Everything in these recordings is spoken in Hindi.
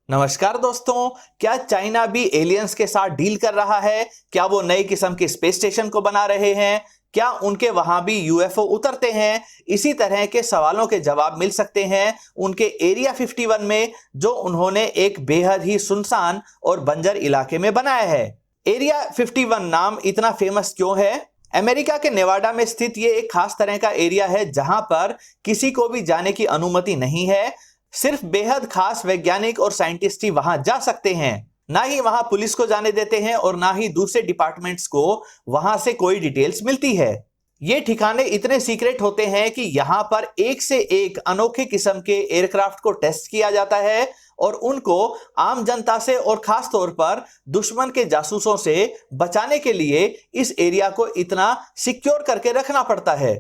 नमस्कार दोस्तों, क्या चाइना भी एलियंस के साथ डील कर रहा है? क्या वो नई किस्म के स्पेस स्टेशन को बना रहे हैं? क्या उनके वहां भी यूएफओ उतरते हैं? इसी तरह के सवालों के जवाब मिल सकते हैं उनके एरिया 51 में, जो उन्होंने एक बेहद ही सुनसान और बंजर इलाके में बनाया है। एरिया 51 नाम इतना फेमस क्यों है? अमेरिका के नेवाडा में स्थित ये एक खास तरह का एरिया है जहां पर किसी को भी जाने की अनुमति नहीं है। सिर्फ बेहद खास वैज्ञानिक और साइंटिस्ट ही वहां जा सकते हैं। ना ही वहां पुलिस को जाने देते हैं और ना ही दूसरे डिपार्टमेंट्स को वहां से कोई डिटेल्स मिलती है। ये ठिकाने इतने सीक्रेट होते हैं कि यहां पर एक से एक अनोखे किस्म के एयरक्राफ्ट को टेस्ट किया जाता है और उनको आम जनता से और खास तौर पर दुश्मन के जासूसों से बचाने के लिए इस एरिया को इतना सिक्योर करके रखना पड़ता है।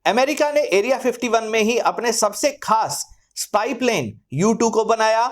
अमेरिका ने एरिया 51 में ही अपने सबसे खास स्पाई प्लेन U-2 को बनाया।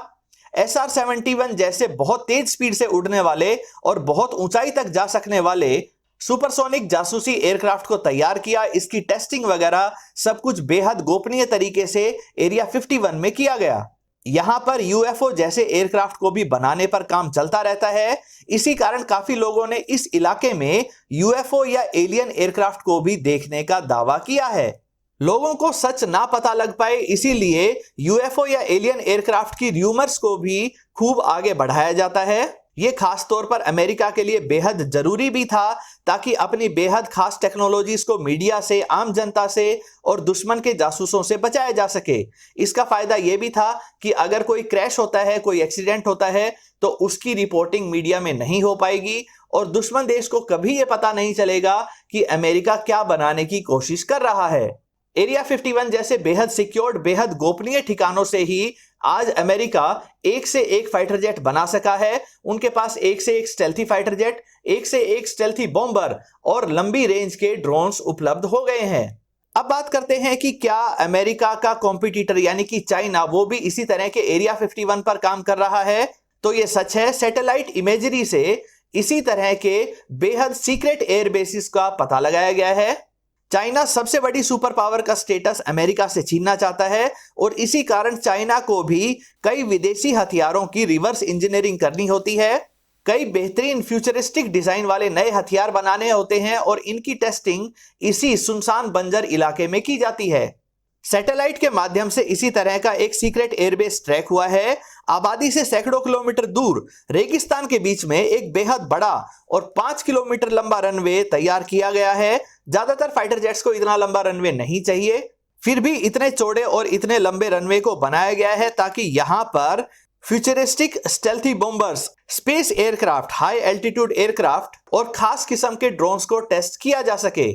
SR-71 जैसे बहुत तेज स्पीड से उड़ने वाले और बहुत ऊंचाई तक जा सकने वाले सुपरसोनिक जासूसी एयरक्राफ्ट को तैयार किया। इसकी टेस्टिंग वगैरह सब कुछ बेहद गोपनीय तरीके से एरिया 51 में किया गया। यहां पर यूएफओ जैसे एयरक्राफ्ट को भी बनाने पर काम चलता रहता है। इसी कारण काफी लोगों ने इस इलाके में यूएफओ या एलियन एयरक्राफ्ट को भी देखने का दावा किया है। लोगों को सच ना पता लग पाए, इसीलिए यूएफओ या एलियन एयरक्राफ्ट की र्यूमर्स को भी खूब आगे बढ़ाया जाता है। यह खास तौर पर अमेरिका के लिए बेहद जरूरी भी था, ताकि अपनी बेहद खास टेक्नोलॉजीज को मीडिया से, आम जनता से और दुश्मन के जासूसों से बचाया जा सके। इसका फायदा यह भी था कि अगर कोई क्रैश होता है, कोई एक्सीडेंट होता है, तो उसकी रिपोर्टिंग मीडिया में नहीं हो पाएगी और दुश्मन देश को कभी यह पता नहीं चलेगा कि अमेरिका क्या बनाने की कोशिश कर रहा है। एरिया 51 जैसे बेहद सिक्योर्ड, बेहद गोपनीय ठिकानों से ही आज अमेरिका एक से एक फाइटर जेट बना सका है। उनके पास एक से एक स्टेल्थी फाइटर जेट, एक से एक स्टेल्थी बॉम्बर और लंबी रेंज के ड्रोन्स उपलब्ध हो गए हैं। अब बात करते हैं कि क्या अमेरिका का कॉम्पिटिटर यानी कि चाइना, वो भी इसी तरह के एरिया 51 पर काम कर रहा है? तो ये सच है। सैटेलाइट इमेजरी से इसी तरह के बेहद सीक्रेट एयर बेसिस का पता लगाया गया है। चाइना सबसे बड़ी सुपर पावर का स्टेटस अमेरिका से छीनना चाहता है और इसी कारण चाइना को भी कई विदेशी हथियारों की रिवर्स इंजीनियरिंग करनी होती है। कई बेहतरीन फ्यूचरिस्टिक डिजाइन वाले नए हथियार बनाने होते हैं और इनकी टेस्टिंग इसी सुनसान बंजर इलाके में की जाती है। सैटेलाइट के माध्यम से इसी तरह का एक सीक्रेट एयरबेस ट्रैक हुआ है। आबादी से सैकड़ों किलोमीटर दूर रेगिस्तान के बीच में एक बेहद बड़ा और 5 किलोमीटर लंबा रनवे तैयार किया गया है। ज्यादातर फाइटर जेट्स को इतना लंबा रनवे नहीं चाहिए, फिर भी इतने चौड़े और इतने लंबे रनवे को बनाया गया है ताकि यहां पर futuristic stealthy bombers, space aircraft, high altitude aircraft और खास किस्म के ड्रोन्स को टेस्ट किया जा सके।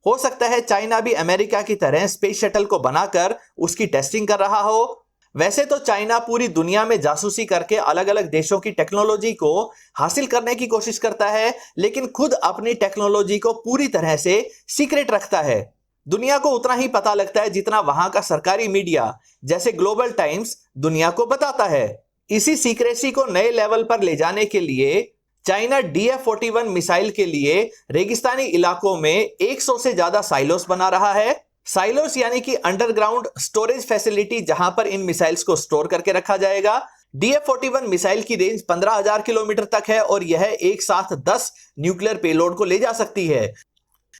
हो सकता है चाइना भी अमेरिका की तरह स्पेस शटल को बनाकर उसकी टेस्टिंग कर रहा हो। वैसे तो चाइना पूरी दुनिया में जासूसी करके अलग अलग देशों की टेक्नोलॉजी को हासिल करने की कोशिश करता है, लेकिन खुद अपनी टेक्नोलॉजी को पूरी तरह से सीक्रेट रखता है। दुनिया को उतना ही पता लगता है जितना वहां का सरकारी मीडिया जैसे ग्लोबल टाइम्स दुनिया को बताता है। इसी सीक्रेसी को नए लेवल पर ले जाने के लिए चाइना DF-41 मिसाइल के लिए रेगिस्तानी इलाकों में 100 से ज्यादा साइलोस बना रहा है। साइलोस यानी कि अंडरग्राउंड स्टोरेज फैसिलिटी, जहां पर इन मिसाइल्स को स्टोर करके रखा जाएगा। DF-41 मिसाइल की रेंज 15,000 किलोमीटर तक है और यह एक साथ 10 न्यूक्लियर पेलोड को ले जा सकती है।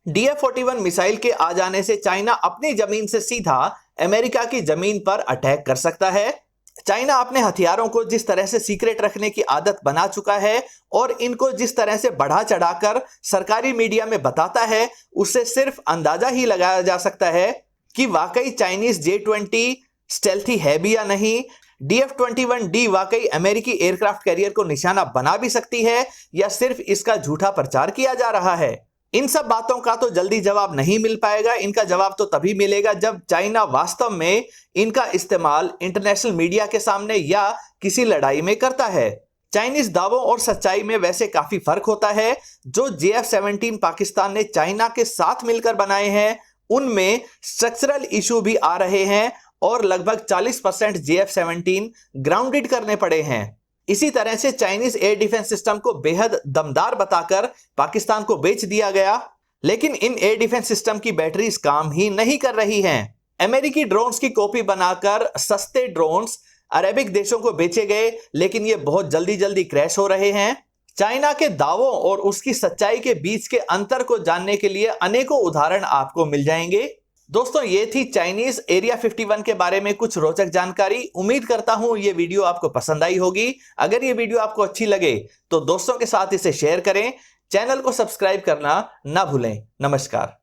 DF-41 मिसाइल के आ जाने से चाइना अपनी जमीन से सीधा अमेरिका की जमीन पर अटैक कर सकता है। चाइना अपने हथियारों को जिस तरह से सीक्रेट रखने की आदत बना चुका है और इनको जिस तरह से बढ़ा चढ़ाकर सरकारी मीडिया में बताता है, उससे सिर्फ अंदाजा ही लगाया जा सकता है कि वाकई चाइनीज J-20 स्टेल्थी है भी या नहीं। DF-21D वाकई अमेरिकी एयरक्राफ्ट कैरियर को निशाना बना भी सकती है या सिर्फ इसका झूठा प्रचार किया जा रहा है। इन सब बातों का तो जल्दी जवाब नहीं मिल पाएगा। इनका जवाब तो तभी मिलेगा जब चाइना वास्तव में इनका इस्तेमाल इंटरनेशनल मीडिया के सामने या किसी लड़ाई में करता है। चाइनीज दावों और सच्चाई में वैसे काफी फर्क होता है। जो JF-17 पाकिस्तान ने चाइना के साथ मिलकर बनाए हैं, उनमें स्ट्रक्चरल इशू भी आ रहे हैं और लगभग 40% JF-17 ग्राउंडेड करने पड़े हैं। इसी तरह से चाइनीज एयर डिफेंस सिस्टम को बेहद दमदार बताकर पाकिस्तान को बेच दिया गया, लेकिन इन एयर डिफेंस सिस्टम की बैटरीज काम ही नहीं कर रही हैं। अमेरिकी ड्रोन्स की कॉपी बनाकर सस्ते ड्रोन्स अरेबिक देशों को बेचे गए, लेकिन ये बहुत जल्दी जल्दी क्रैश हो रहे हैं। चाइना के दावों और उसकी सच्चाई के बीच के अंतर को जानने के लिए अनेकों उदाहरण आपको मिल जाएंगे। दोस्तों, ये थी चाइनीज एरिया 51 के बारे में कुछ रोचक जानकारी। उम्मीद करता हूं ये वीडियो आपको पसंद आई होगी। अगर ये वीडियो आपको अच्छी लगे तो दोस्तों के साथ इसे शेयर करें। चैनल को सब्सक्राइब करना ना भूलें। नमस्कार।